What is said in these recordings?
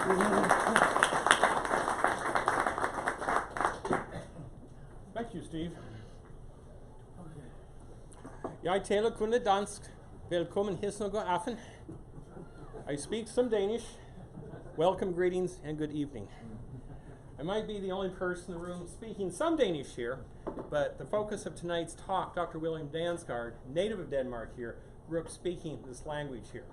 Thank you, Steve. Jeg taler kun dansk. Velkommen, hilsen og god aften. I speak some Danish. Welcome, greetings, and good evening. I might be the only person in the room speaking some Danish here, but the focus of tonight's talk, Dr. William Dansgaard, native of Denmark here, grew up speaking this language here.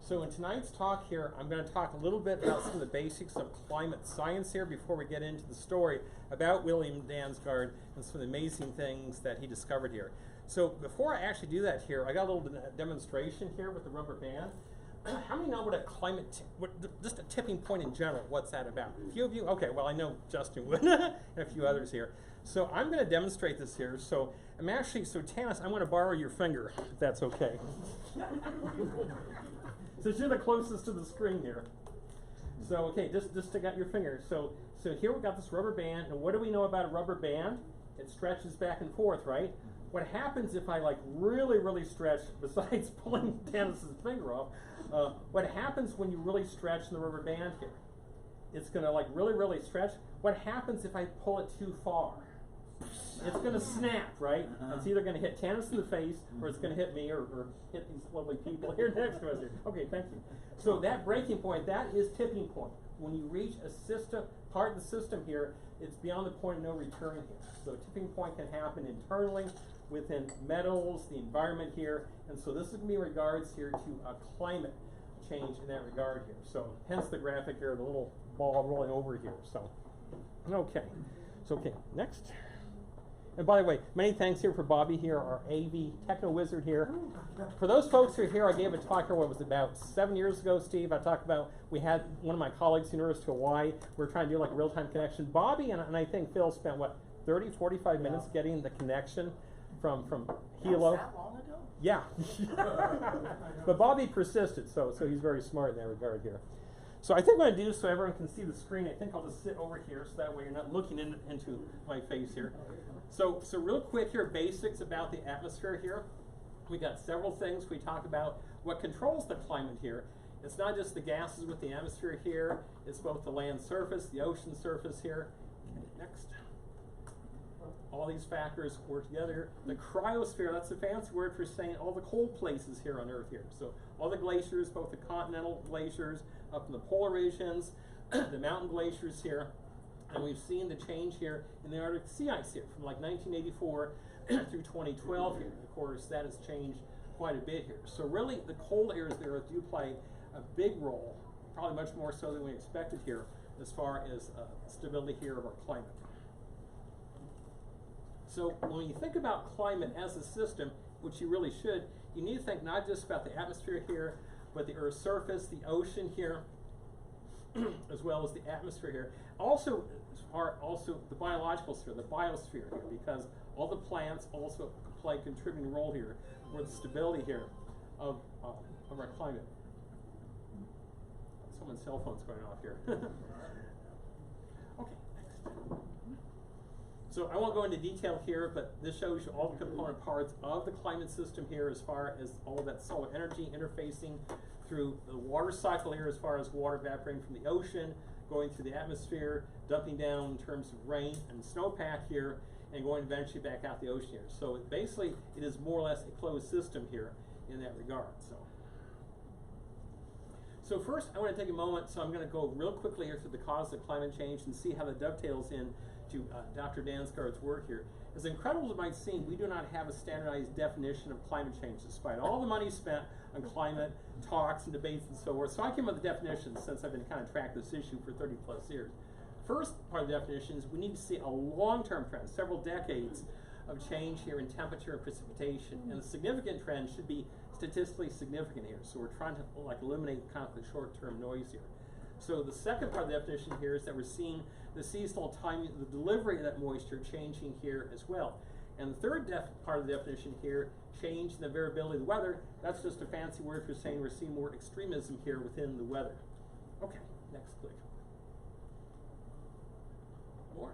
So in tonight's talk here, I'm going to talk a little bit about some of the basics of climate science here before we get into the story about William Dansgaard and some of the amazing things that he discovered here. So before I actually do that here, I got a little demonstration here with the rubber band. How many know what a climate, just a tipping point in general, what's that about? A few of you? Okay, well I know Justin would, and a few others here. So I'm going to demonstrate this here. So I'm actually, so Tanis, I'm going to borrow your finger, if that's okay. Since you're the closest to the screen here. So okay, just stick out your finger. So here we've got this rubber band, and what do we know about a rubber band? It stretches back and forth, right? What happens if I like really stretch, besides pulling Dennis's finger off, what happens when you really stretch in the rubber band here? It's going to like really stretch. What happens if I pull it too far? It's going to snap, right? It's either going to hit Tanis in the face, or it's going to hit me, or hit these lovely people here next to us here. Okay, thank you. So that breaking point, that is tipping point. When you reach a system, part of the system here, it's beyond the point of no return here. So tipping point can happen internally, within metals, the environment here, and so this is going to be in regards here to a climate change in that regard here. So hence the graphic here, the little ball rolling over here. So, okay. So, okay, next. And by the way, many thanks here for Bobby here, our AV techno wizard here. For those folks who are here, I gave a talk here, what was it, about 7 years ago, Steve? I talked about, we had one of my colleagues at University of Hawaii, we were trying to do like a real-time connection. Bobby and I think Phil spent, what, 30, 45 minutes getting the connection from Hilo. That long ago? Yeah. But Bobby persisted, so he's very smart in that regard here. So I think what I'm going to do, so everyone can see the screen, I think I'll just sit over here so that way you're not looking into my face here. So real quick here, basics about the atmosphere here. We got several things we talk about. What controls the climate here? It's not just the gases with the atmosphere here, it's both the land surface, the ocean surface here. Okay, next. All these factors work together. The cryosphere, that's a fancy word for saying all the cold places here on Earth here. So all the glaciers, both the continental glaciers up in the polar regions, the mountain glaciers here, and we've seen the change here in the Arctic sea ice here from like 1984 through 2012 here. Of course, that has changed quite a bit here. So really, the cold areas of the Earth do play a big role, probably much more so than we expected here, as far as stability here of our climate. So when you think about climate as a system, which you really should, you need to think not just about the atmosphere here, but the Earth's surface, the ocean here, as well as the atmosphere here. Also the biological sphere, the biosphere here, because all the plants also play a contributing role here for the stability here of our climate. Someone's cell phone's going off here. Okay, next. So I won't go into detail here, but this shows you all the component parts of the climate system here as far as all of that solar energy interfacing through the water cycle here as far as water evaporating from the ocean, going through the atmosphere, dumping down in terms of rain and snowpack here, and going eventually back out the ocean here. So basically, it is more or less a closed system here in that regard. So first, I want to take a moment, so I'm going to go real quickly here through the cause of climate change and see how that dovetails in to Dr. Dansgaard's work here. As incredible as it might seem, we do not have a standardized definition of climate change, despite all the money spent on climate talks and debates and so forth. So I came up with the definitions since I've been kind of tracking this issue for 30 plus years. First part of the definition is we need to see a long-term trend, several decades of change here in temperature and precipitation, and the significant trend should be statistically significant here. So we're trying to like eliminate kind of the short-term noise here. So the second part of the definition here is that we're seeing the seasonal timing, the delivery of that moisture changing here as well. And the third part of the definition here, change in the variability of the weather, that's just a fancy word for saying we're seeing more extremism here within the weather. Okay, next click. More.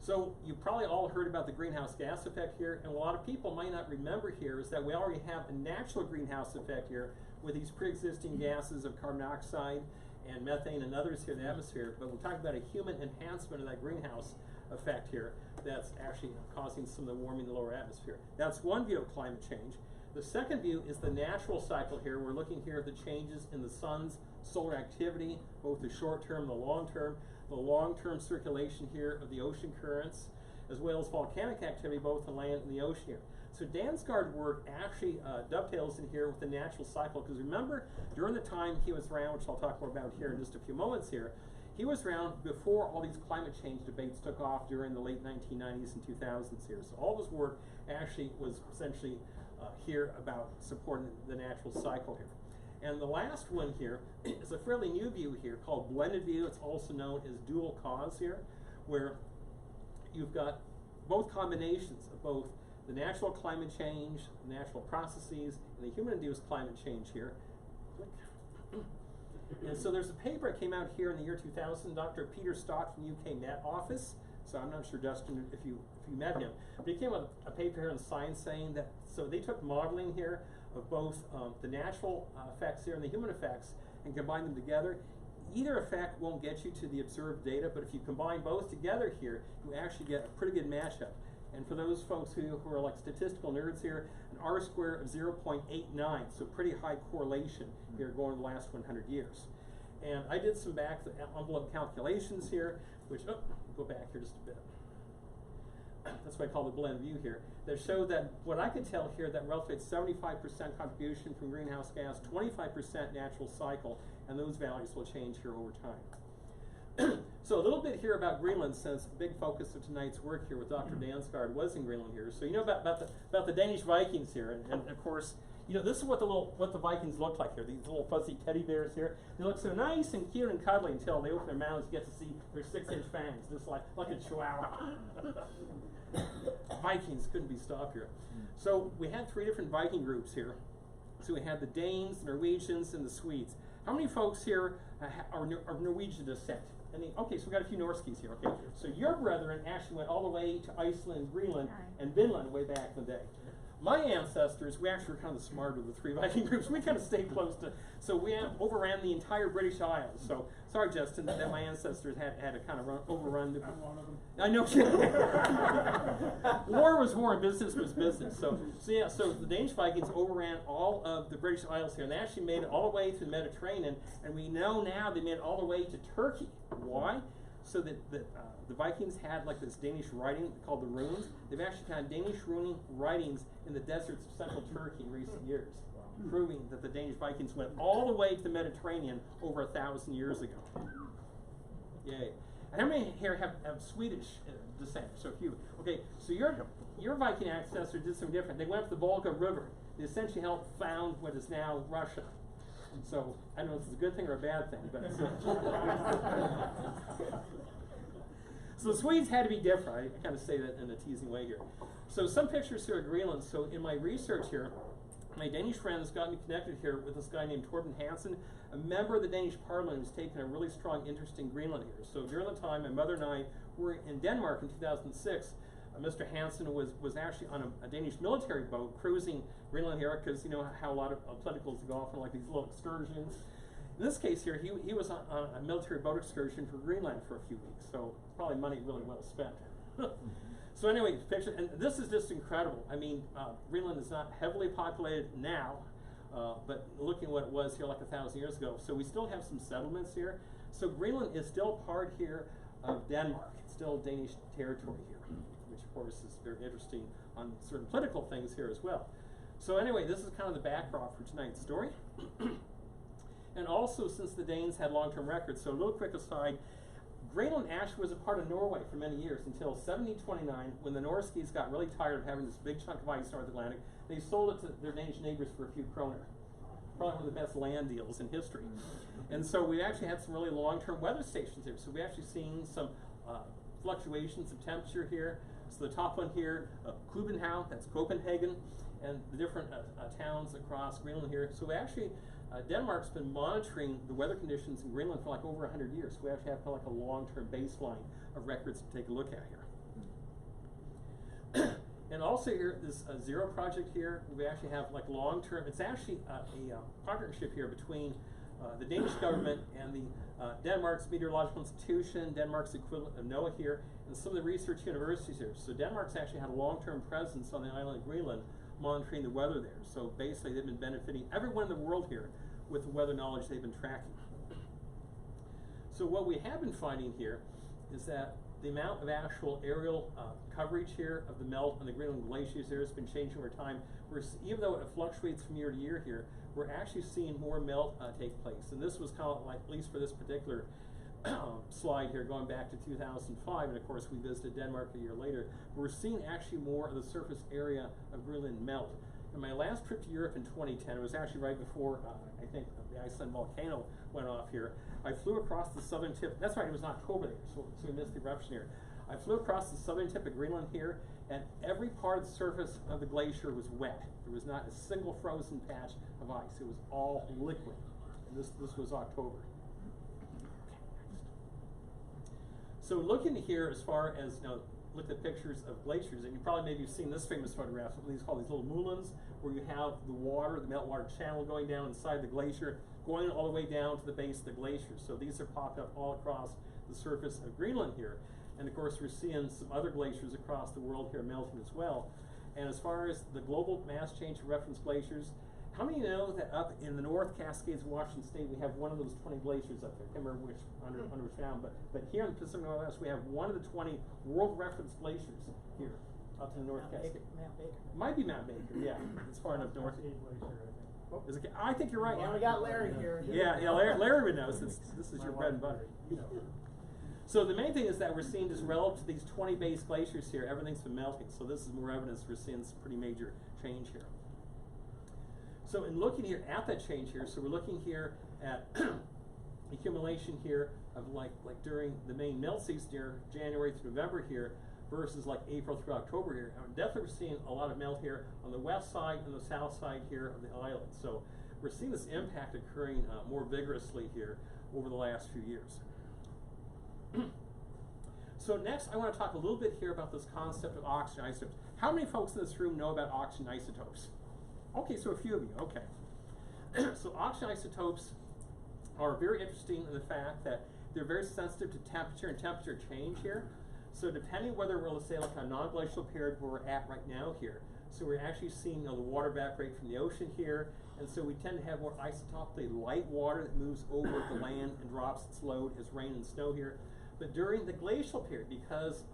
So you probably all heard about the greenhouse gas effect here, and a lot of people might not remember here is that we already have a natural greenhouse effect here with these pre-existing gases of carbon dioxide and methane and others here in the atmosphere, but we're talking about a human enhancement of that greenhouse effect here that's actually causing some of the warming in the lower atmosphere. That's one view of climate change. The second view is the natural cycle here. We're looking here at the changes in the sun's solar activity, both the short-term and the long-term circulation here of the ocean currents, as well as volcanic activity both on land and the ocean here. So Dansgaard work actually dovetails in here with the natural cycle, because remember, during the time he was around, which I'll talk more about here in just a few moments here, he was around before all these climate change debates took off during the late 1990s and 2000s here. So all of his work actually was essentially here about supporting the natural cycle here. And the last one here is a fairly new view here called blended view. It's also known as dual cause here, where you've got both combinations of both the natural climate change, natural processes, and the human-induced climate change here. And so there's a paper that came out here in the year 2000, Dr. Peter Stott from UK Met Office. So I'm not sure, Dustin, if you met him. But he came with a paper here in Science saying that, so they took modeling here of both the natural effects here and the human effects and combined them together. Either effect won't get you to the observed data, but if you combine both together here, you actually get a pretty good matchup. And for those folks who are like statistical nerds here, an R square of 0.89, so pretty high correlation here going the last 100 years. And I did some back envelope calculations here, which, go back here just a bit. That's what I call the blend view here. That showed that what I could tell here that roughly it's 75% contribution from greenhouse gas, 25% natural cycle, and those values will change here over time. So a little bit here about Greenland, since a big focus of tonight's work here with Dr. Dansgaard was in Greenland here. So you know about the Danish Vikings here, and of course, you know, this is what the Vikings look like here. These little fuzzy teddy bears here. They look so nice and cute and cuddly until they open their mouths and get to see their 6-inch fangs, just like a chihuahua. Vikings couldn't be stopped here. So we had 3 different Viking groups here. So we had the Danes, the Norwegians, and the Swedes. How many folks here are Norwegian descent? Okay, so we got a few Norskies here. Okay, so your brethren actually went all the way to Iceland, Greenland, and Vinland way back in the day. My ancestors, we actually were kind of the smarter of the 3 Viking groups. We kind of stayed close to, so we overran the entire British Isles. So sorry, Justin, that my ancestors had to kind of overrun the. I'm one of them. I know. War was war and business was business. So yeah, so the Danish Vikings overran all of the British Isles here, and they actually made it all the way to the Mediterranean. And we know now they made it all the way to Turkey. Why? So that the Vikings had like this Danish writing called the runes. They've actually found Danish runic writings in the deserts of central Turkey in recent years, proving that the Danish Vikings went all the way to the Mediterranean over 1,000 years ago. Yay. And how many here have Swedish descent? So few. Okay, so your Viking ancestor did something different. They went up the Volga River. They essentially helped found what is now Russia. So I don't know if it's a good thing or a bad thing, but so the Swedes had to be different. I kind of say that in a teasing way here. So some pictures here of Greenland. So in my research here, my Danish friends got me connected here with this guy named Torben Hansen, a member of the Danish Parliament who's taken a really strong interest in Greenland here. So during the time my mother and I were in Denmark in 2006, Mr. Hansen was actually on a Danish military boat cruising Greenland here, because you know how a lot of politicals go off on like these little excursions. In this case here, he was on a military boat excursion for Greenland for a few weeks, so probably money really well spent. So anyway, picture, and this is just incredible. I mean, Greenland is not heavily populated now, but looking at what it was here like 1,000 years ago, so we still have some settlements here. So Greenland is still part here of Denmark. It's still Danish territory here, which of course is very interesting on certain political things here as well. So anyway, this is kind of the backdrop for tonight's story. And also, since the Danes had long-term records, so a little quick aside, Greenland actually was a part of Norway for many years until 1729, when the Norskies got really tired of having this big chunk of ice in the North Atlantic. They sold it to their Danish neighbors for a few kroner. Probably one of the best land deals in history. And so we actually had some really long-term weather stations here. So we actually seen some fluctuations of temperature here. So the top one here, Kubenhavn, that's Copenhagen, and the different towns across Greenland here. So we actually, Denmark's been monitoring the weather conditions in Greenland for like over 100 years. So we actually have kind of like a long-term baseline of records to take a look at here. And also here, this Zero project here, we actually have like long-term, it's actually a partnership here between the Danish government and the Denmark's meteorological institution, Denmark's equivalent of NOAA here, and some of the research universities here. So Denmark's actually had a long-term presence on the island of Greenland, monitoring the weather there. So basically they've been benefiting everyone in the world here with the weather knowledge they've been tracking. So what we have been finding here is that the amount of actual aerial coverage here of the melt on the Greenland glaciers there has been changing over time. Even though it fluctuates from year to year here, we're actually seeing more melt take place. And this was kind of like, at least for this particular slide here, going back to 2005, and of course we visited Denmark a year later, we're seeing actually more of the surface area of Greenland melt. In my last trip to Europe in 2010, it was actually right before, I think, the Iceland volcano went off here. I flew across the southern tip, that's right, it was in October there, so we missed the eruption here. I flew across the southern tip of Greenland here, and every part of the surface of the glacier was wet. There was not a single frozen patch of ice. It was all liquid. And this was October. So looking here as far as, look at pictures of glaciers, and you probably maybe have seen this famous photograph, these called these little moulins, where you have the water, the meltwater channel going down inside the glacier, going all the way down to the base of the glacier. So these are popped up all across the surface of Greenland here. And of course we're seeing some other glaciers across the world here melting as well. And as far as the global mass change of reference glaciers, how many know that up in the North Cascades of Washington State we have one of those 20 glaciers up there? I can't remember which under which found, but here in the Pacific Northwest we have one of the 20 world reference glaciers here up in the North Cascades. Mount Baker. Might be Mount Baker, yeah. It's far enough north. Is it, I think you're right. Well, we got Larry here. Yeah, Larry would know since this is your bread and butter. So the main thing is that we're seeing just relative to these 20 base glaciers here, everything's been melting. So this is more evidence we're seeing some pretty major change here. So in looking here at that change here, so we're looking here at accumulation here of like during the main melt season here, January through November here, versus like April through October here. And definitely we're seeing a lot of melt here on the west side and the south side here of the island. So we're seeing this impact occurring more vigorously here over the last few years. So next I want to talk a little bit here about this concept of oxygen isotopes. How many folks in this room know about oxygen isotopes? Okay, so a few of you, okay. So oxygen isotopes are very interesting in the fact that they're very sensitive to temperature and temperature change here. So depending whether we're, let's say, like a non-glacial period where we're at right now here, so we're actually seeing the water evaporate from the ocean here, and so we tend to have more isotopically light water that moves over the land and drops its load as rain and snow here. But during the glacial period, because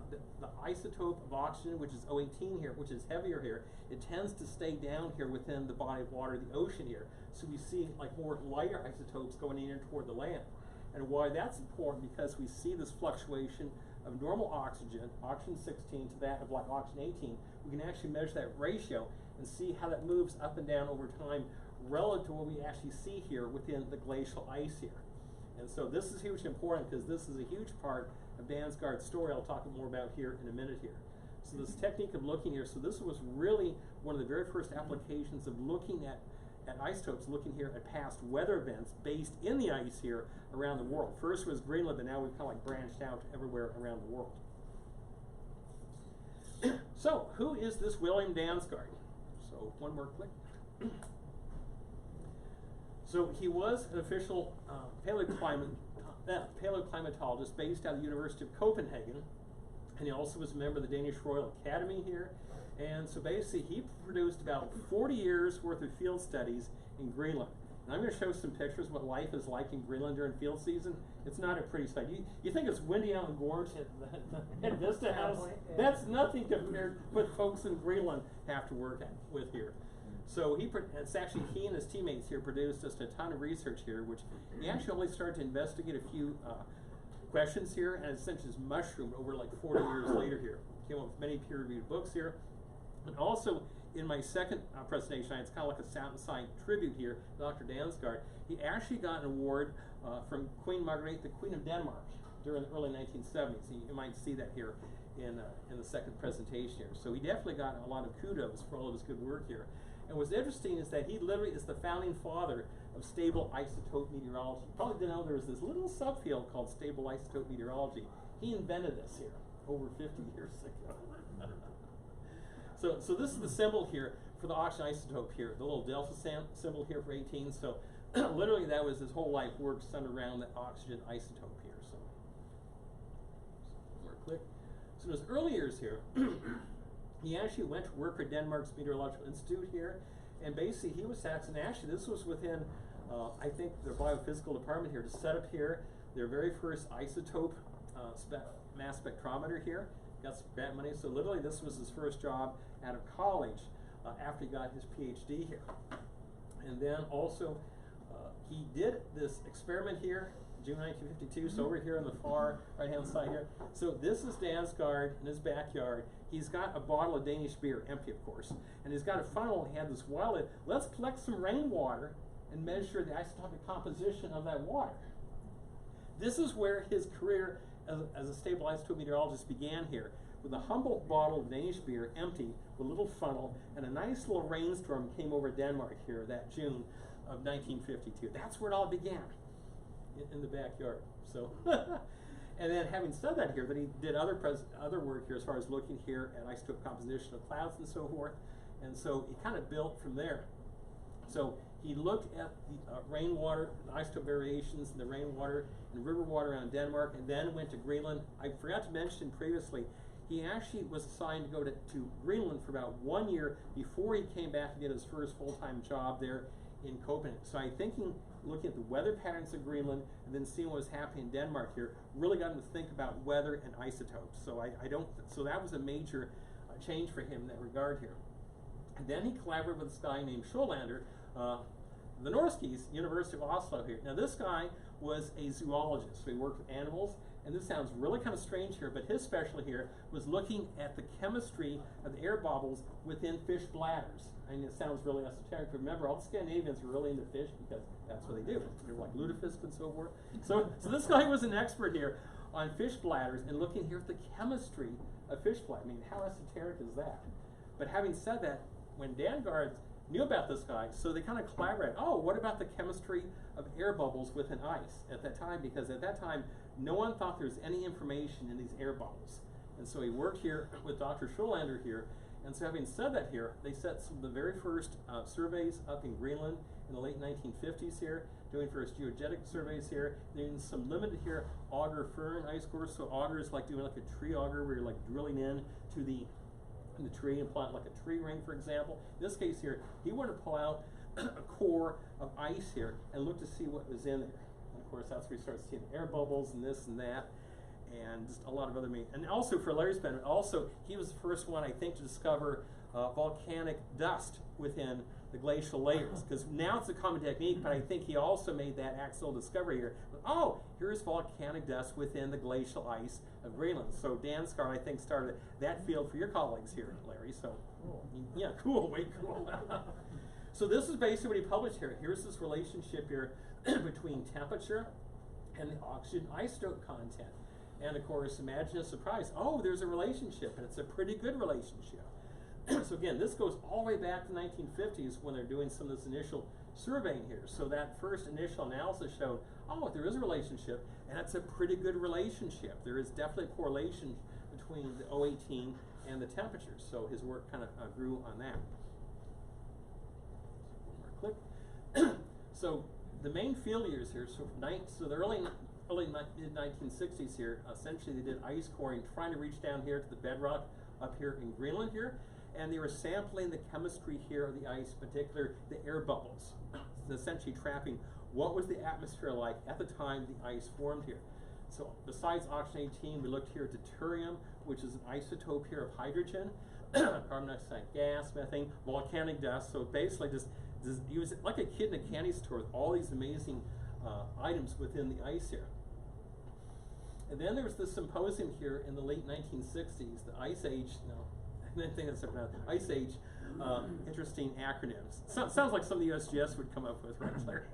the isotope of oxygen, which is O18 here, which is heavier here, it tends to stay down here within the body of water, the ocean here. So we see like more lighter isotopes going in toward the land. And why that's important, because we see this fluctuation of normal oxygen, oxygen 16, to that of like oxygen 18. We can actually measure that ratio and see how that moves up and down over time relative to what we actually see here within the glacial ice here. And so this is hugely important because this is a huge part of Dansgaard's story I'll talk more about here in a minute here. So this technique of looking here, so this was really one of the very first applications of looking at isotopes, looking here at past weather events based in the ice here around the world. First was Greenland, but now we've kind of like branched out everywhere around the world. So who is this William Dansgaard? So one more click. So he was an official paleoclimatologist based out of the University of Copenhagen, and he also was a member of the Danish Royal Academy here. And so basically he produced about 40 years worth of field studies in Greenland. And I'm going to show some pictures of what life is like in Greenland during field season. It's not a pretty sight. You think it's windy out in Gorge at Vista House? That's nothing compared to what folks in Greenland have to work with here. So it's actually he and his teammates here produced just a ton of research here, which he actually only started to investigate a few questions here, and it's essentially mushroomed over like 40 years later here. Came up with many peer-reviewed books here. And also in my second presentation, it's kind of like a Sound and Sign tribute here, Dr. Dansgaard. He actually got an award from Queen Margrethe, the Queen of Denmark, during the early 1970s. You might see that here in the second presentation here. So he definitely got a lot of kudos for all of his good work here. And what's interesting is that he literally is the founding father of stable isotope meteorology. You probably didn't know there was this little subfield called stable isotope meteorology. He invented this here over 50 years ago. So this is the symbol here for the oxygen isotope here, the little delta symbol here for 18. So literally that was his whole life work centered around the oxygen isotope here. So, more click. So in his early years here, he actually went to work for Denmark's Meteorological Institute here, and basically he was tasked, and actually this was within, I think, their biophysical department here, to set up here their very first isotope mass spectrometer here. Got some grant money, so literally this was his first job out of college after he got his PhD here. And then also, he did this experiment here, June 1952, so over here on the far right-hand side here. So this is Dansgaard in his backyard. He's got a bottle of Danish beer, empty of course, and he's got a funnel. He had this wallet. Let's collect some rainwater and measure the isotopic composition of that water. This is where his career as a stable isotope meteorologist began here, with a humble bottle of Danish beer, empty, with a little funnel, and a nice little rainstorm came over Denmark here that June of 1952. That's where it all began, in the backyard. So, and then having said that here, that he did other work here as far as looking here at isotope composition of clouds and so forth, and so he kind of built from there. So he looked at the rainwater, the isotope variations in the rainwater and river water around Denmark, and then went to Greenland. I forgot to mention previously, he actually was assigned to go to Greenland for about 1 year before he came back to get his first full-time job there in Copenhagen. So I think looking at the weather patterns of Greenland and then seeing what was happening in Denmark here really got him to think about weather and isotopes. So so that was a major change for him in that regard here. And then he collaborated with this guy named Scholander, the Norskes, University of Oslo here. Now this guy was a zoologist, so he worked with animals, and this sounds really kind of strange here, but his specialty here was looking at the chemistry of the air bubbles within fish bladders. I mean, it sounds really esoteric, but remember, all the Scandinavians were really into fish because that's what they do. They're like lutefisk and so forth. So this guy was an expert here on fish bladders and looking here at the chemistry of fish bladder. I mean, how esoteric is that? But having said that, when Dansgaard knew about this guy, so they kind of collaborated. Oh, what about the chemistry of air bubbles within ice at that time? Because at that time, no one thought there was any information in these air bubbles. And so he worked here with Dr. Scholander here. And so having said that here, they set some of the very first surveys up in Greenland in the late 1950s here, doing first geodetic surveys here, doing some limited here auger fern ice cores. So auger is like doing like a tree auger where you're like drilling in to the tree and plant like a tree ring, for example. In this case here, he wanted to pull out a core of ice here and look to see what was in there. And of course, that's where you start seeing air bubbles and this and that, and just a lot of other and also for Larry's benefit, also he was the first one, I think, to discover volcanic dust within the glacial layers, because now it's a common technique, but I think he also made that accidental discovery here. Oh, here's volcanic dust within the glacial ice of Greenland. So Dansgaard, I think, started that field for your colleagues here, Larry. So, yeah, cool, way cool. So this is basically what he published here. Here's this relationship here between temperature and the oxygen isotope content. And of course, imagine a surprise. Oh, there's a relationship, and it's a pretty good relationship. So again, this goes all the way back to the 1950s when they're doing some of this initial surveying here. So that first initial analysis showed, oh, there is a relationship, and it's a pretty good relationship. There is definitely a correlation between the O18 and the temperatures. So his work kind of grew on that. One more click. So the main field years here, so the early mid-1960s here, essentially they did ice coring, trying to reach down here to the bedrock up here in Greenland here. And they were sampling the chemistry here of the ice, in particular the air bubbles, essentially trapping what was the atmosphere like at the time the ice formed here. So besides oxygen 18, we looked here at deuterium, which is an isotope here of hydrogen, carbon dioxide gas, methane, volcanic dust. So basically just he was like a kid in a candy store with all these amazing items within the ice here. And then there was this symposium here in the late 1960s, the Ice Age, I think that's about Ice Age, interesting acronyms. Sounds like some of the USGS would come up with, right, Claire?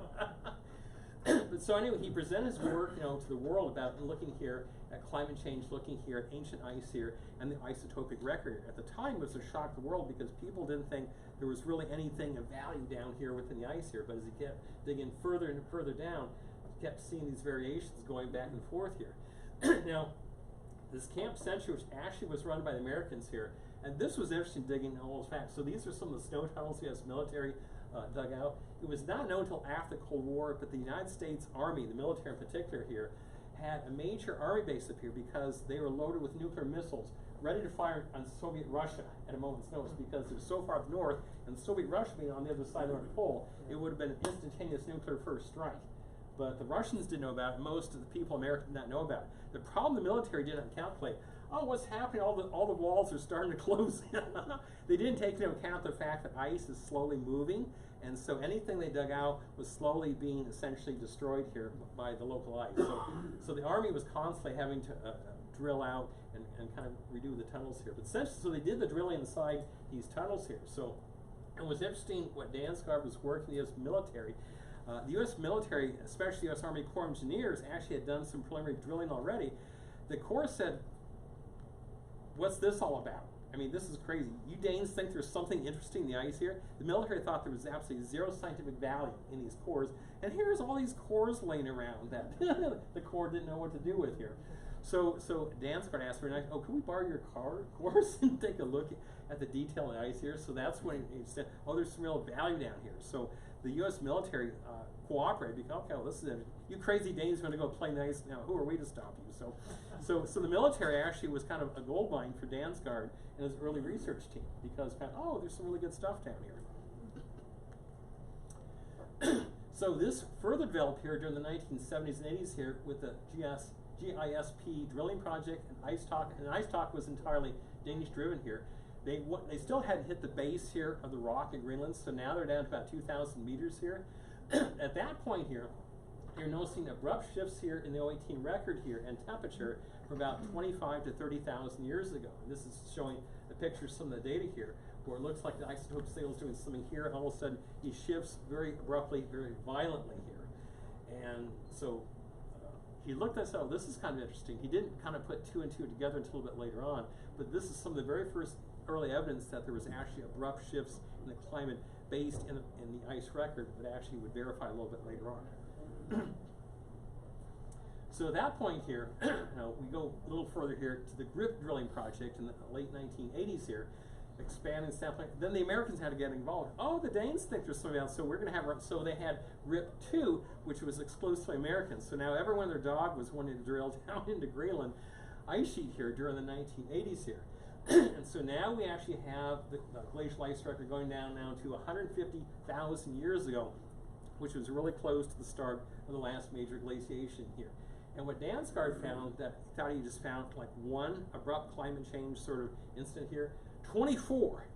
But so anyway, he presented his work, to the world about looking here at climate change, looking here at ancient ice here, and the isotopic record. At the time, it was a shock to the world because people didn't think there was really anything of value down here within the ice here. But as he kept digging further and further down, he kept seeing these variations going back and forth here. Now, this Camp Century, which actually was run by the Americans here, and this was interesting digging all those facts. So these are some of the snow tunnels, yes, military dug out. It was not known until after the Cold War, but the United States Army, the military in particular here, had a major army base up here because they were loaded with nuclear missiles, ready to fire on Soviet Russia at a moment's notice, because they're so far up north, and Soviet Russia being on the other side of the North Pole, it would have been an instantaneous nuclear first strike. But the Russians didn't know about it. Most of the people in America did not know about it. The problem the military didn't calculate, oh, what's happening? All the walls are starting to close. They didn't take into account the fact that ice is slowly moving, and so anything they dug out was slowly being essentially destroyed here by the local ice. So the Army was constantly having to drill out and kind of redo the tunnels here. But essentially, so they did the drilling inside these tunnels here. So it was interesting what Dansgaard was working the U.S. military. The U.S. military, especially the U.S. Army Corps of Engineers, actually had done some preliminary drilling already. The Corps said, what's this all about? I mean, this is crazy. You Danes think there's something interesting in the ice here? The military thought there was absolutely zero scientific value in these cores, and here's all these cores laying around that the Corps didn't know what to do with here. So Dansgaard asked for, oh, can we borrow your cores and take a look at the detail in the ice here? So that's when he said, oh, there's some real value down here. So the U.S. military cooperated because, okay, well, this is it. You crazy Danes going to go play nice now. Who are we to stop you? So the military actually was kind of a gold mine for Dansgaard and his early research team, because oh, there's some really good stuff down here. So this further developed here during the 1970s and 80s here with the GISP drilling project and ice talk. And ice talk was entirely Danish driven here. They still hadn't hit the base here of the rock in Greenland, so now they're down to about 2,000 meters here. At that point here, you're noticing abrupt shifts here in the 018 record here and temperature from about 25 to 30,000 years ago. And this is showing the pictures, some of the data here, where it looks like the isotope signal is doing something here, and all of a sudden he shifts very abruptly, very violently here. And so he looked at this, oh, this is kind of interesting. He didn't kind of put two and two together until a bit later on, but this is some of the very first early evidence that there was actually abrupt shifts in the climate based in the ice record that actually would verify a little bit later on. So at that point here, we go a little further here to the GRIP drilling project in the late 1980s here, expanding sampling. Then the Americans had to get involved. Oh, the Danes think there's something else, so we're going to have, so they had RIP-2, which was exclusively American. So now everyone and their dog was wanting to drill down into Greenland ice sheet here during the 1980s here. And so now we actually have the glacial ice record going down now to 150,000 years ago, which was really close to the start of the last major glaciation here. And what Dansgaard found, that he thought he just found like one abrupt climate change sort of incident here, 24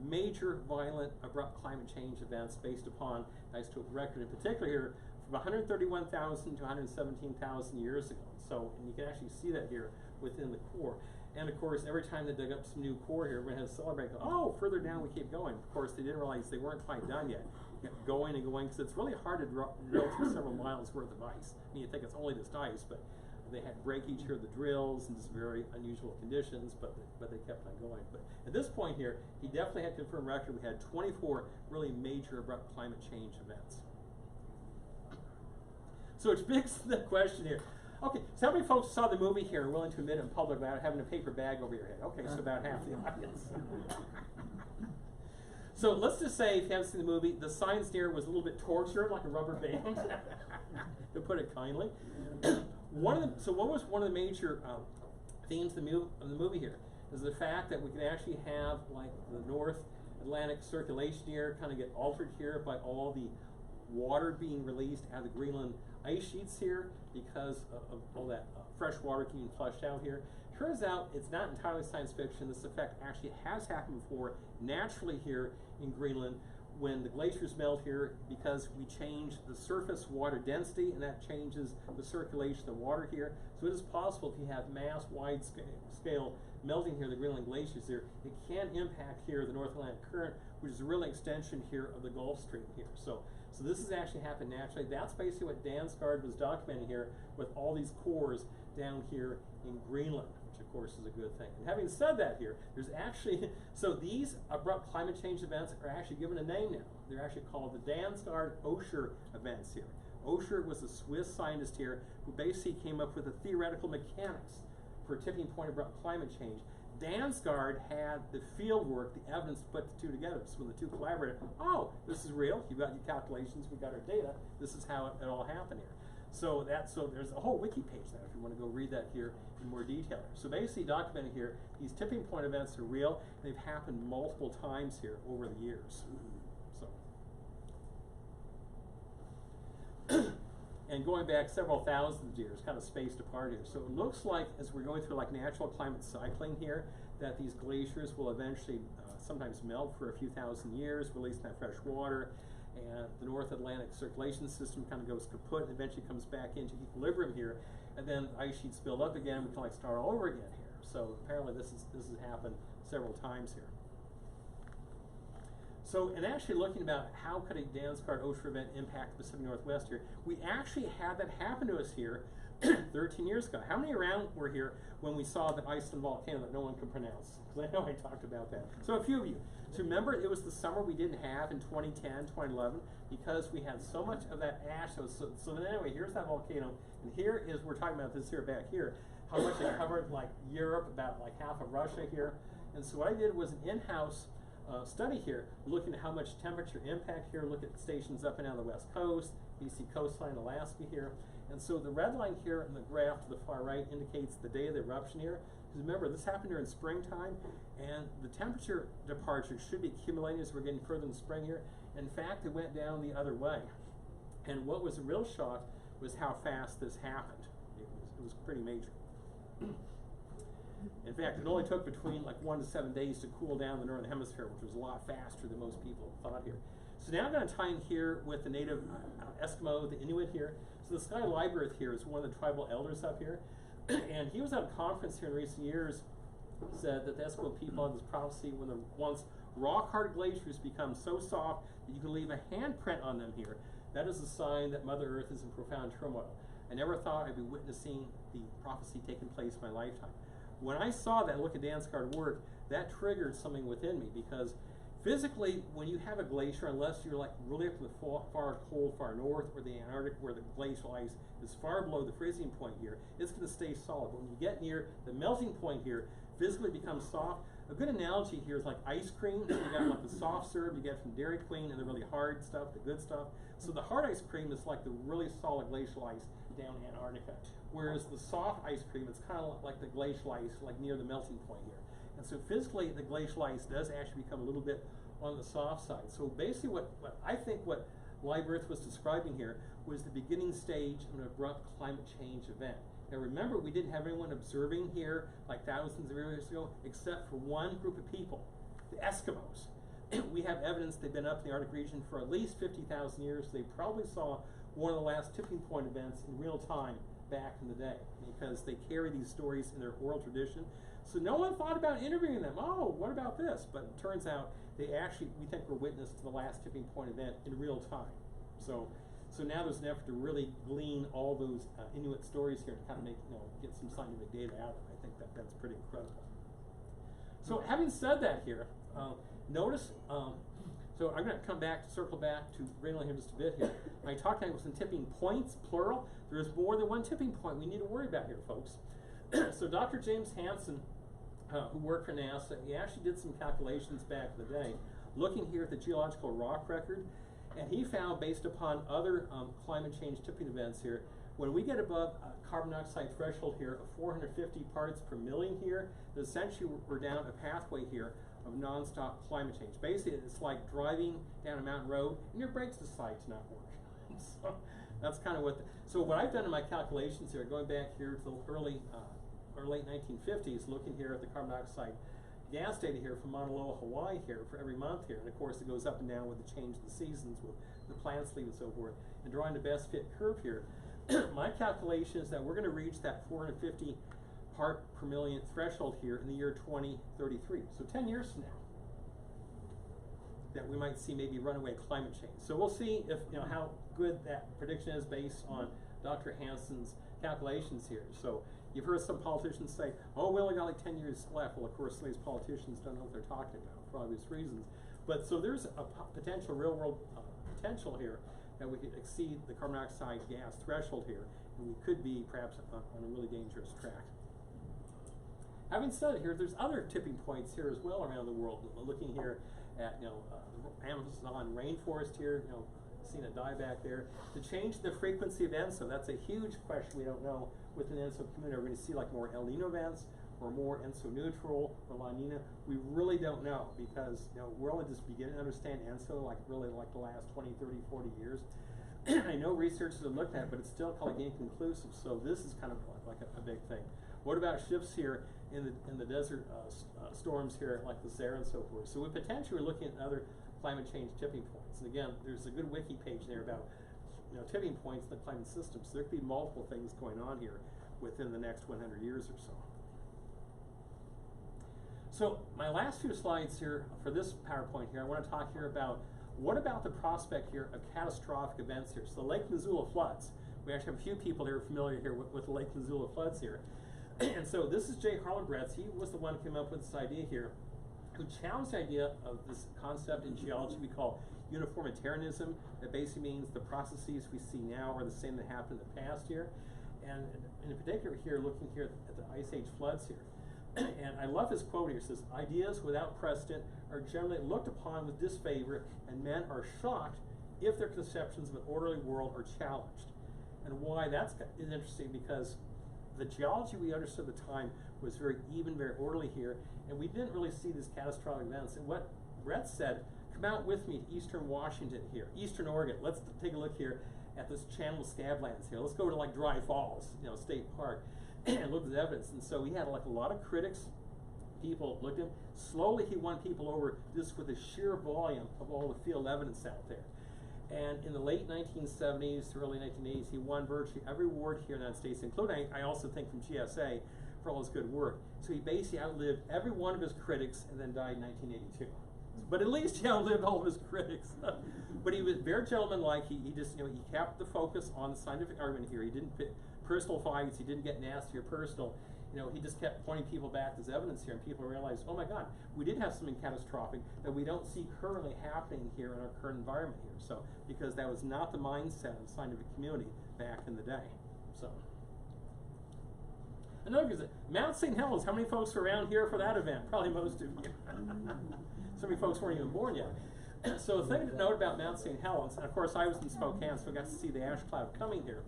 major violent abrupt climate change events based upon isotope record, in particular here from 131,000 to 117,000 years ago. So, and you can actually see that here within the core. And of course, every time they dug up some new core here, we're going to celebrate, oh, further down we keep going. Of course, they didn't realize they weren't quite done yet. Kept going and going, because it's really hard to drill through several miles worth of ice. I mean, you think it's only just ice, but they had breakage here of the drills and just very unusual conditions, but they kept on going. But at this point here, he definitely had confirmed record. We had 24 really major abrupt climate change events. So it begs the question here. Okay, so how many folks saw the movie here and willing to admit in public without having a paper bag over your head? Okay, so about half the audience. So let's just say, if you haven't seen the movie, the science near was a little bit tortured, like a rubber band, to put it kindly. So what was one of the major themes of the movie here? Is the fact that we could actually have like the North Atlantic circulation here kind of get altered here by all the water being released out of the Greenland ice sheets here because of all that fresh water being flushed out here. Turns out it's not entirely science fiction. This effect actually has happened before naturally here in Greenland when the glaciers melt here, because we change the surface water density, and that changes the circulation of water here. So it is possible if you have mass wide scale melting here, the Greenland glaciers here, it can impact here the North Atlantic Current, which is a real extension here of the Gulf Stream here. So this has actually happened naturally. That's basically what Dansgaard was documenting here with all these cores down here in Greenland, which of course is a good thing. And having said that here, there's actually, so these abrupt climate change events are actually given a name now. They're actually called the Dansgaard-Oehler events here. Oehler was a Swiss scientist here who basically came up with the theoretical mechanics for tipping point abrupt climate change. Dansgaard had the field work, the evidence to put the two together. So when the two collaborated, oh, this is real. You've got your calculations, we got our data. This is how it all happened here. So there's a whole wiki page there if you want to go read that here in more detail. So basically documented here, these tipping point events are real. They've happened multiple times here over the years. So. And going back several thousand years, kind of spaced apart here. So it looks like, as we're going through like natural climate cycling here, that these glaciers will eventually sometimes melt for a few thousand years, release that fresh water, and the North Atlantic circulation system kind of goes kaput and eventually comes back into equilibrium here, and then ice sheets build up again, we can like start all over again here. So apparently this has happened several times here. So, in actually looking about how could a Dansgaard ocean event impact the Pacific Northwest here, we actually had that happen to us here 13 years ago. How many around were here when we saw the Iceland volcano that no one can pronounce? Because I know I talked about that. So a few of you. So remember, it was the summer we didn't have in 2010, 2011, because we had so much of that ash. So anyway, here's that volcano, and here is, we're talking about this here back here, how much it covered like Europe, about like half of Russia here. And so what I did was an in-house study here, looking at how much temperature impact here, look at stations up and down the west coast, BC coastline, Alaska here. And so the red line here in the graph to the far right indicates the day of the eruption here. Because remember, this happened during springtime, and the temperature departure should be accumulating as we're getting further in spring here. In fact, it went down the other way. And what was a real shock was how fast this happened. It was pretty major. In fact, it only took between like 1 to 7 days to cool down the northern hemisphere, which was a lot faster than most people thought here. So now I'm going to tie in here with the native Eskimo, the Inuit here. So this guy Lieberth here is one of the tribal elders up here. And he was at a conference here in recent years, said that the Eskimo people had this prophecy when the once rock-hard glaciers become so soft that you can leave a handprint on them here. That is a sign that Mother Earth is in profound turmoil. I never thought I'd be witnessing the prophecy taking place in my lifetime. When I saw that, look at Dansgaard work, that triggered something within me, because physically, when you have a glacier, unless you're like really up to the far cold, far north, or the Antarctic, where the glacial ice is far below the freezing point here, it's going to stay solid. But when you get near the melting point here, physically becomes soft. A good analogy here is like ice cream. You got like the soft serve you get from Dairy Queen, and the really hard stuff, the good stuff. So the hard ice cream is like the really solid glacial ice down Antarctica. Whereas the soft ice cream, it's kind of like the glacial ice, like near the melting point here. And so physically, the glacial ice does actually become a little bit on the soft side. So basically what I think what Lieberth was describing here was the beginning stage of an abrupt climate change event. Now remember, we didn't have anyone observing here like thousands of years ago, except for one group of people, the Eskimos. We have evidence they've been up in the Arctic region for at least 50,000 years. They probably saw one of the last tipping point events in real time back in the day, because they carry these stories in their oral tradition. So no one thought about interviewing them. Oh, what about this? But it turns out they actually, we think, were witness to the last tipping point event in real time. So now there's an effort to really glean all those Inuit stories here to kind of make, get some scientific data out of it. I think that's pretty incredible. So having said that here, notice, so I'm going to come back, circle back to Greenland here just a bit here. I talked about some tipping points, plural. There's more than one tipping point we need to worry about here, folks. So Dr. James Hansen, who worked for NASA, he actually did some calculations back in the day, looking here at the geological rock record, and he found, based upon other climate change tipping events here, when we get above a carbon dioxide threshold here of 450 parts per million here, that essentially we're down a pathway here of non-stop climate change. Basically, it's like driving down a mountain road and your brakes decide to not work. So that's kind of what. So what I've done in my calculations here, going back here to the early or late 1950s, looking here at the carbon dioxide gas data here from Mauna Loa, Hawaii here for every month here, and of course it goes up and down with the change of the seasons with the plants leave and so forth, and drawing the best fit curve here. My calculation is that we're going to reach that 450 part per million threshold here in the year 2033. So 10 years from now, that we might see maybe runaway climate change. So we'll see if how good that prediction is based on Dr. Hansen's calculations here. So you've heard some politicians say, oh, we only got like 10 years left. Well, of course, some of these politicians don't know what they're talking about for obvious reasons. But so there's a potential real-world potential here that we could exceed the carbon dioxide gas threshold here, and we could be perhaps on a really dangerous track. having said it here, there's other tipping points here as well around the world. Looking here at the Amazon rainforest here, seeing it die back there. To change the frequency of ENSO, that's a huge question we don't know within the ENSO community. Are we going to see like more El Nino events or more ENSO neutral or La Nina? We really don't know because we're only just beginning to understand ENSO like really like the last 20, 30, 40 years. I know researchers have looked at it, but it's still kind of inconclusive. So this is kind of like a big thing. What about shifts here in the desert storms here like the Sahara and so forth? So we potentially are looking at other climate change tipping points. And again, there's a good wiki page there about tipping points in the climate system. So there could be multiple things going on here within the next 100 years or so. So my last few slides here for this PowerPoint here, I want to talk here about what about the prospect here of catastrophic events here. So Lake Missoula floods. We actually have a few people here familiar here with the Lake Missoula floods here. And so this is Jay Harlebretz. He was the one who came up with this idea here, who challenged the idea of this concept in geology we call uniformitarianism. That basically means the processes we see now are the same that happened in the past here. And in particular here, looking here at the Ice Age floods here. And I love his quote here. It says, ideas without precedent are generally looked upon with disfavor, and men are shocked if their conceptions of an orderly world are challenged. And why that's is interesting, because the geology we understood at the time was very even, very orderly here, and we didn't really see these catastrophic events. And what Brett said, come out with me to eastern Washington here, eastern Oregon. Let's take a look here at this channel of scablands here. Let's go to like Dry Falls, State Park, and look at the evidence. And so he had like a lot of critics. People looked at him. Slowly he won people over just with the sheer volume of all the field evidence out there. And in the late 1970s to early 1980s, he won virtually every award here in the United States, including, I also think, from GSA for all his good work. So he basically outlived every one of his critics and then died in 1982. But at least he outlived all of his critics. But he was very gentlemanlike. He just, he kept the focus on the scientific argument here. He didn't pick personal fights. He didn't get nasty or personal. He just kept pointing people back to his evidence here, and people realized, oh my God, we did have something catastrophic that we don't see currently happening here in our current environment here. So, because that was not the mindset of the scientific community back in the day. So, another good, Mount St. Helens. How many folks were around here for that event? Probably most of you. So many folks weren't even born yet. So, the thing to note about Mount St. Helens, and of course I was in Spokane, so I got to see the ash cloud coming here,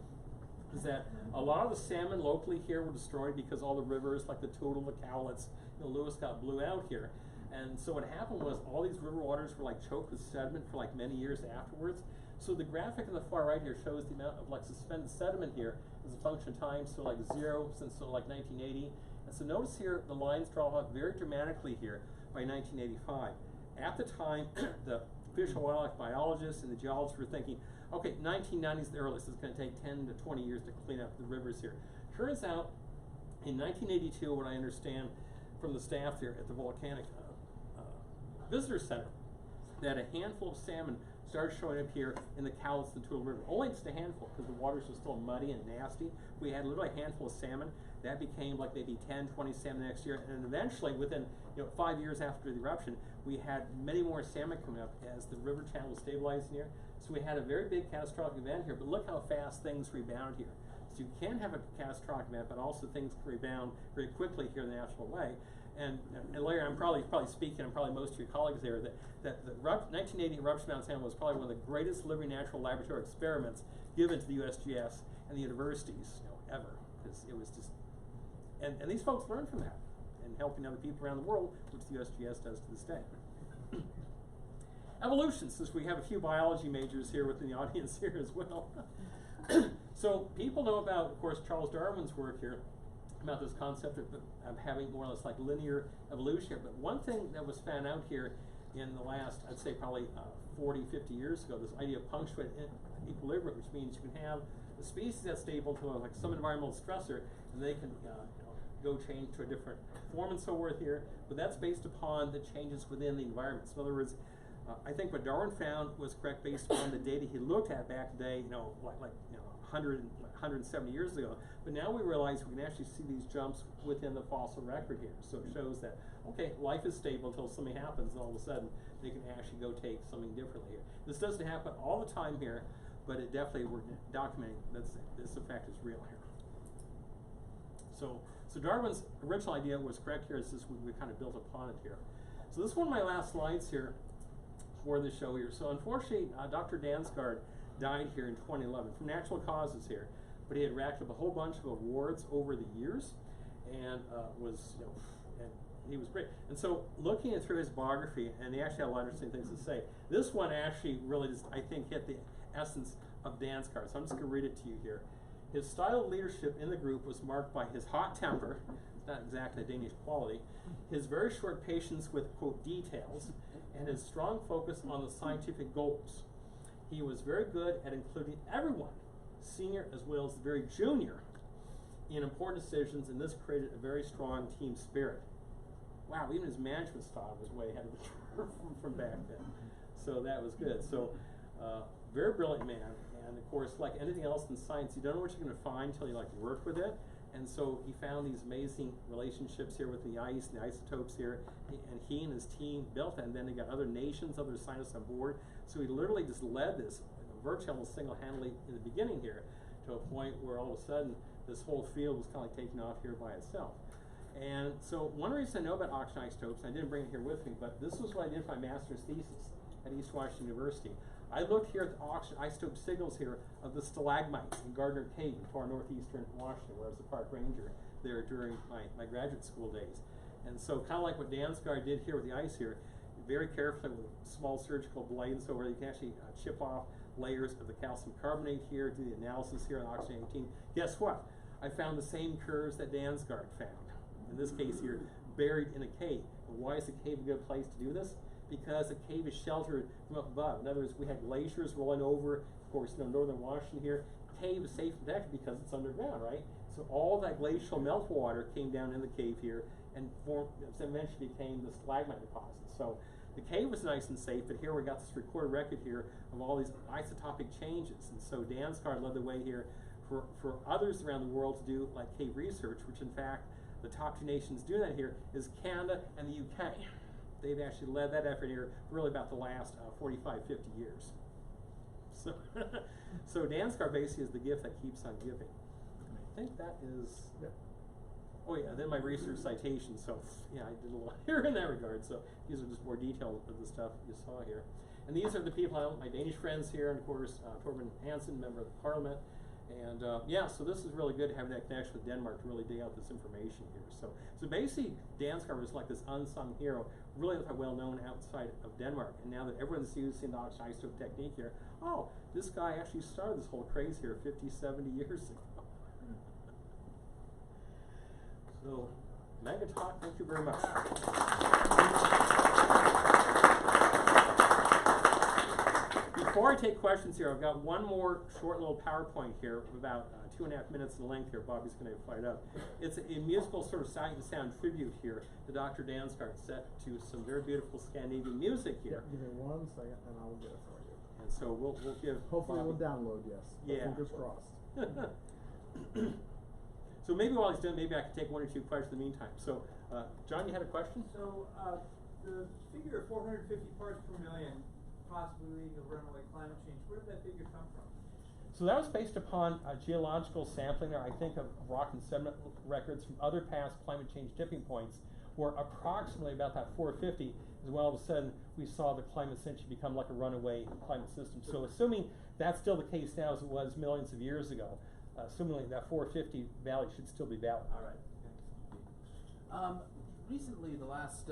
is that a lot of the salmon locally here were destroyed because all the rivers, like the Toutle, the Cowlitz, Lewis got blew out here. And so what happened was all these river waters were like choked with sediment for like many years afterwards. So the graphic on the far right here shows the amount of like suspended sediment here as a function of time, so like 0 since like 1980. And so notice here the lines draw up very dramatically here by 1985. At the time, the fish and wildlife biologists and the geologists were thinking, okay, 1990 is the earliest. It's going to take 10 to 20 years to clean up the rivers here. Turns out, in 1982, what I understand from the staff there at the Volcanic Visitor Center, that a handful of salmon started showing up here in the Cowlitz and Toutle River. Only just a handful, because the waters were still muddy and nasty. We had literally a handful of salmon. That became like maybe 10, 20 salmon the next year. And eventually, within 5 years after the eruption, we had many more salmon coming up as the river channel was stabilizing here. So we had a very big catastrophic event here, but look how fast things rebound here. So you can have a catastrophic event, but also things can rebound very quickly here in the natural way. And Larry, I'm probably speaking, and probably most of your colleagues there, that the 1980 eruption of Mount St. Helens was probably one of the greatest living natural laboratory experiments given to the USGS and the universities ever, because it was just, and these folks learned from that and helping other people around the world, which the USGS does to this day. Evolution, since we have a few biology majors here within the audience here as well. So people know about, of course, Charles Darwin's work here about this concept of having more or less like linear evolution here. But one thing that was found out here in the last, I'd say probably 40, 50 years ago, this idea of punctuated equilibrium, which means you can have a species that's stable to like some environmental stressor, and they can go change to a different form and so forth here. But that's based upon the changes within the environment. So in other words, I think what Darwin found was correct based on the data he looked at back today, 170 years ago. But now we realize we can actually see these jumps within the fossil record here. So it shows that, okay, life is stable until something happens, and all of a sudden they can actually go take something differently here. This doesn't happen all the time here, but it definitely, we're documenting that this effect is real here. So So Darwin's original idea was correct here. It's just we kind of built upon it here. So this is one of my last slides here for the show here. So unfortunately, Dr. Dansgaard died here in 2011 from natural causes here, but he had racked up a whole bunch of awards over the years, and was, you know, and he was great. And so looking through his biography, and he actually had a lot of interesting things to say. This one actually really just, I think, hit the essence of Dansgaard. So I'm just going to read it to you here. His style of leadership in the group was marked by his hot temper, it's not exactly a Danish quality, his very short patience with, quote, details, and his strong focus on the scientific goals. He was very good at including everyone, senior as well as the very junior, in important decisions, and this created a very strong team spirit. Wow, even his management style was way ahead of the curve from back then. So that was good. So very brilliant man, and of course, like anything else in science, you don't know what you're going to find until you like work with it. And so he found these amazing relationships here with the ice and the isotopes here, and he and his team built that, and then they got other nations, other scientists on board. So he literally just led this virtually almost single-handedly in the beginning here, to a point where all of a sudden this whole field was kind of like taking off here by itself. And so one reason I know about oxygen isotopes, and I didn't bring it here with me, but this was what I did for my master's thesis at East Washington University. I looked here at the oxygen isotope signals here of the stalagmites in Gardner Cave in far northeastern Washington, where I was a park ranger there during my graduate school days. And so kind of like what Dansgaard did here with the ice here, very carefully with a small surgical blade and so where you can actually chip off layers of the calcium carbonate here, do the analysis here on oxygen 18. Guess what? I found the same curves that Dansgaard found. In this case here, buried in a cave. And why is a cave a good place to do this? Because a cave is sheltered from up above. In other words, we had glaciers rolling over, of course, you know, northern Washington here. Cave is safe and protected because it's underground, right? So all that glacial meltwater came down in the cave here and eventually became the stalagmite deposit. So the cave was nice and safe, but here we got this recorded record here of all these isotopic changes. And so Dansgaard led the way here for others around the world to do like cave research, which in fact, the top two nations doing that here is Canada and the UK. They've actually led that effort here really about the last 45, 50 years. So, so Dansgaard basically is the gift that keeps on giving. I think that is, yep. Oh yeah, then my research citations. So yeah, I did a lot here in that regard. So these are just more details of the stuff you saw here. And these are the people, my Danish friends here, and of course, Torben Hansen, member of the parliament. And yeah, so this is really good having that connection with Denmark to really dig out this information here. So basically, Dansgaard was like this unsung hero, really not well known outside of Denmark. And now that everyone's using the oxygen isotope technique here, oh, this guy actually started this whole craze here 50, 70 years ago. So, mega talk, thank you very much. Before I take questions here, I've got one more short little PowerPoint here, about 2.5 minutes in length here. Bobby's going to fire it up. It's a musical sort of sight and sound tribute here to Dr. Dansgaard, set to some very beautiful Scandinavian music here. Give me 1 second and I will get it for you. And so we'll give hopefully Bobby. We'll download, yes. Yeah. Fingers crossed. So maybe while he's doing, maybe I can take 1 or 2 questions in the meantime. So, John, you had a question? So, the figure of 450 parts per million possibly leading to runaway climate change, where did that figure come from? So that was based upon geological sampling there, I think, of rock and sediment records from other past climate change tipping points, where approximately about that 450 is when all of a sudden we saw the climate essentially become like a runaway climate system. So assuming that's still the case now as it was millions of years ago, assuming that 450 value should still be valid. All right. Recently, the last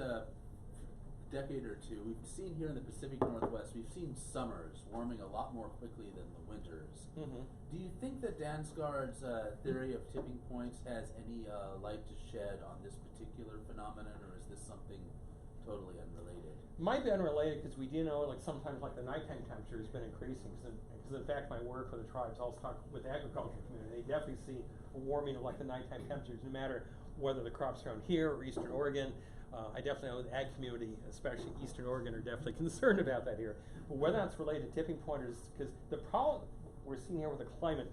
decade or two, we've seen here in the Pacific Northwest, we've seen summers warming a lot more quickly than the winters. Mm-hmm. Do you think that Dansgaard's theory of tipping points has any light to shed on this particular phenomenon, or is this something totally unrelated? Might be unrelated because we do know, like sometimes, like the nighttime temperature has been increasing. Because in fact, my work for the tribes also talk with the agriculture community. They definitely see a warming of like the nighttime temperatures, no matter whether the crops are around here or Eastern Oregon. I definitely know the ag community, especially Eastern Oregon, are definitely concerned about that here. But whether that's related to tipping point is because the problem we're seeing here with the climate,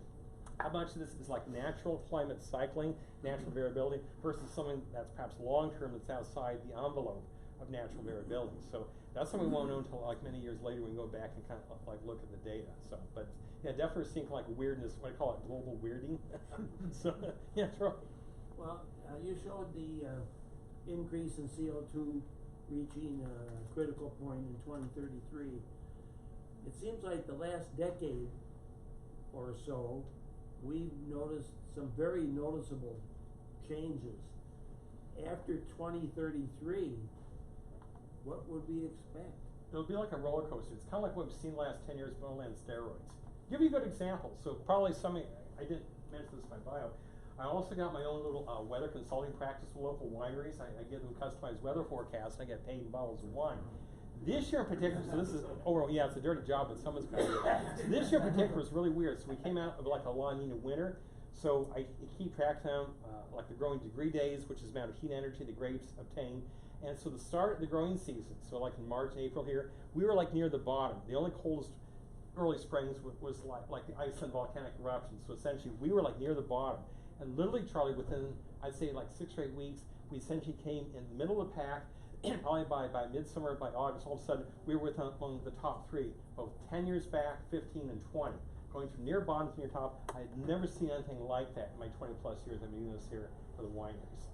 how much of this is like natural climate cycling, natural variability, versus something that's perhaps long-term that's outside the envelope of natural variability. So that's something we won't know until like many years later when we go back and kind of like look at the data. So, but yeah, definitely seeing like weirdness, what I call it global weirding. So yeah, that's right. Well, you showed the increase in CO2 reaching a critical point in 2033. It seems like the last decade or so, we've noticed some very noticeable changes. After 2033, what would we expect? It'll be like a roller coaster. It's kind of like what we've seen the last 10 years, but only on steroids. Give you a good example. So probably I didn't mention this in my bio. I also got my own little weather consulting practice with local wineries. I give them customized weather forecasts, and I get paid in bottles of wine. This year in particular, so this is, yeah, it's a dirty job, but someone's got to do it. So this year in particular was really weird. So we came out of like a La Nina winter. So I keep track of them, like the growing degree days, which is the amount of heat energy the grapes obtain. And so the start of the growing season, so like in March and April here, we were like near the bottom. The only coldest early springs was like the Iceland volcanic eruption. So essentially we were like near the bottom. And literally, Charlie, within, I'd say like 6 or 8 weeks, we essentially came in the middle of the pack, and probably by midsummer, by August, all of a sudden, we were among the top 3, both 10 years back, 15, and 20. Going from near bottom to near top, I had never seen anything like that in my 20 plus years I've been doing this here for the wineries.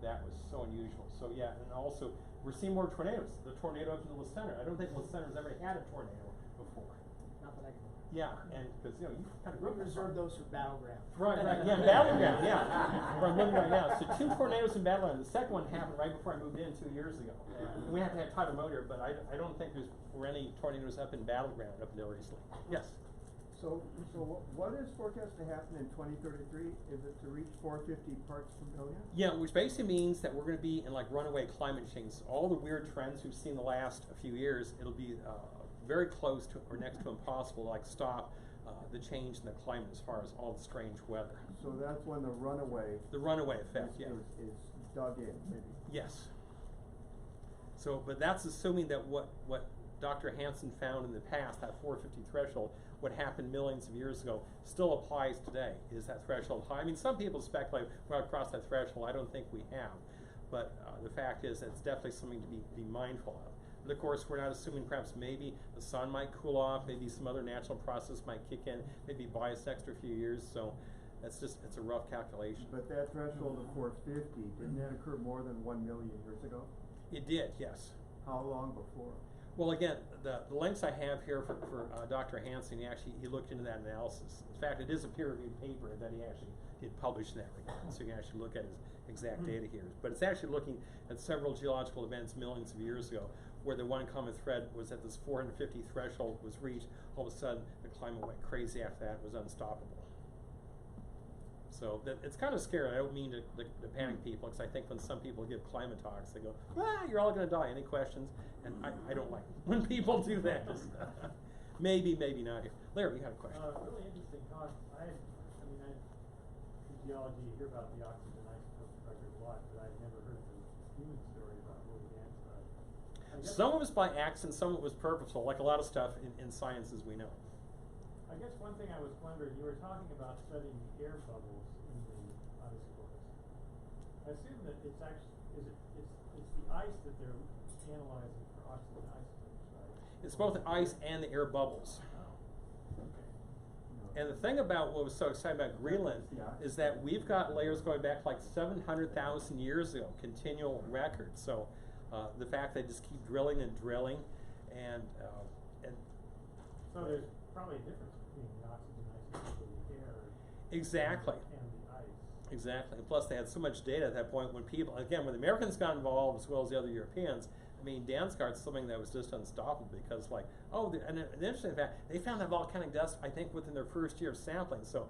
That was so unusual. So yeah, and also, we're seeing more tornadoes. The tornado up in the Center. I don't think the Center's ever had a tornado before. Not that I can. Yeah, and because you kind of We reserve those for battleground. Right, yeah, battleground, yeah. Where I'm living right now. So 2 tornadoes in battleground. The second one happened right before I moved in 2 years ago. And we have to have tidal motor, but I don't think were any tornadoes up in battleground up until recently. Yes. So what is forecast to happen in 2033? Is it to reach 450 parts per million? Yeah, which basically means that we're going to be in like runaway climate change. So all the weird trends we've seen the last few years, it'll be very close to or next to impossible to like stop the change in the climate as far as all the strange weather. So that's when the runaway effect, yeah. is dug in, maybe. Yes. So, but that's assuming that what Dr. Hansen found in the past, that 450 threshold, what happened millions of years ago, still applies today. Is that threshold high? I mean, some people speculate we're going to cross that threshold. I don't think we have. But the fact is that it's definitely something to be mindful of. And of course, we're not assuming perhaps maybe the sun might cool off, maybe some other natural process might kick in, maybe buy us an extra few years. So it's a rough calculation. But that threshold of 450, didn't that occur more than 1 million years ago? It did, yes. How long before? Well, again, the links I have here for Dr. Hansen, he looked into that analysis. In fact, it is a peer-reviewed paper that he actually did publish in that regard, so you can actually look at his exact data here. But it's actually looking at several geological events millions of years ago, where the one common thread was that this 450 threshold was reached. All of a sudden, the climate went crazy after that. It was unstoppable. So it's kind of scary. I don't mean to panic people, because I think when some people give climate talks, they go, you're all going to die. Any questions? And I don't like when people do that. maybe not. Larry, you had a question. Really interesting talk. In geology, you hear about the oxygen isotope record a lot, but I've never heard the human story about William Dansgaard. Some of it was by accident, some of it was purposeful, like a lot of stuff in science as we know. I guess one thing I was wondering, you were talking about studying the air bubbles in the ice cores. I assume that it's actually it's the ice that they're analyzing for oxygen isotopes, right? It's both the ice and the air bubbles. Oh, okay. And the thing about what was so exciting about Greenland is that we've got layers going back like 700,000 years ago, continual records. So the fact they just keep drilling and drilling, and so there's probably a difference between the oxygen isotope of the air exactly. and the ice. Exactly. And plus, they had so much data at that point when the Americans got involved as well as the other Europeans. I mean, Dansgaard's something that was just unstoppable because, and the interesting fact, they found that volcanic dust, I think, within their first year of sampling. So,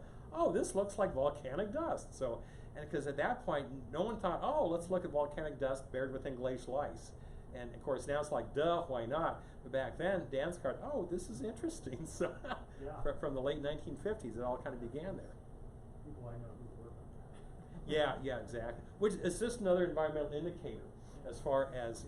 this looks like volcanic dust. So, and because at that point, no one thought, let's look at volcanic dust buried within glacial ice. And of course, now it's like, duh, why not? But back then, Dansgaard, this is interesting. So, from the late 1950s, it all kind of began there. People I know who work on that. Yeah, exactly. Which is just another environmental indicator as far as,